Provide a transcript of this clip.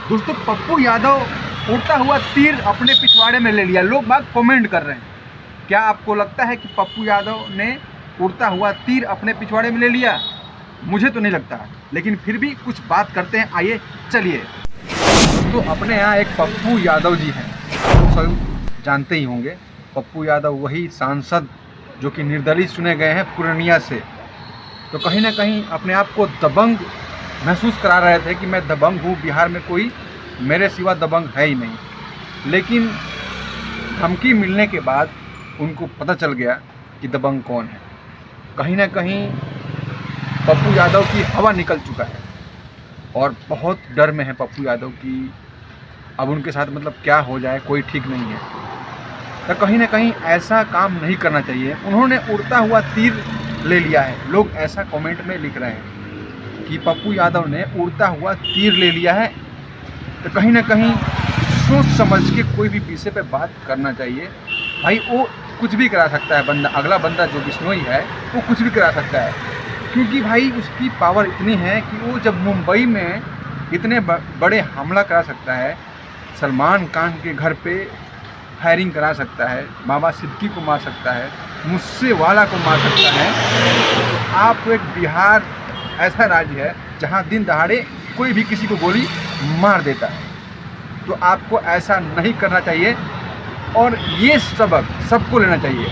दोस्तों पप्पू यादव उड़ता हुआ तीर अपने पिछवाड़े में ले लिया। लोग बाग कमेंट कर रहे हैं, क्या आपको लगता है कि पप्पू यादव ने उड़ता हुआ तीर अपने पिछवाड़े में ले लिया? मुझे तो नहीं लगता, लेकिन फिर भी कुछ बात करते हैं, आइए चलिए। दोस्तों अपने यहाँ एक पप्पू यादव जी हैं, तो सब जानते ही होंगे। पप्पू यादव वही सांसद जो कि निर्दलीय चुने गए हैं पूर्णिया से। तो कहीं ना कहीं अपने आप को दबंग महसूस करा रहे थे कि मैं दबंग हूँ, बिहार में कोई मेरे सिवा दबंग है ही नहीं। लेकिन धमकी मिलने के बाद उनको पता चल गया कि दबंग कौन है। कहीं ना कहीं पप्पू यादव की हवा निकल चुका है और बहुत डर में है पप्पू यादव की अब उनके साथ मतलब क्या हो जाए, कोई ठीक नहीं है। तो कहीं ना कहीं ऐसा काम नहीं करना चाहिए। उन्होंने उड़ता हुआ तीर ले लिया है। लोग ऐसा कमेंट में लिख रहे हैं कि पप्पू यादव ने उड़ता हुआ तीर ले लिया है। तो कहीं ना कहीं सोच समझ के कोई भी विषय पे बात करना चाहिए। भाई वो कुछ भी करा सकता है बंदा, अगला बंदा जो बिश्नोई है वो कुछ भी करा सकता है, क्योंकि भाई उसकी पावर इतनी है कि वो जब मुंबई में इतने बड़े हमला करा सकता है, सलमान खान के घर पे फायरिंग करा सकता है, बाबा सिद्दीकी को मार सकता है, मुझसे वाला को मार सकता है। तो आप एक बिहार ऐसा राज्य है जहां दिन दहाड़े कोई भी किसी को गोली मार देता है। तो आपको ऐसा नहीं करना चाहिए और ये सबक सबको लेना चाहिए।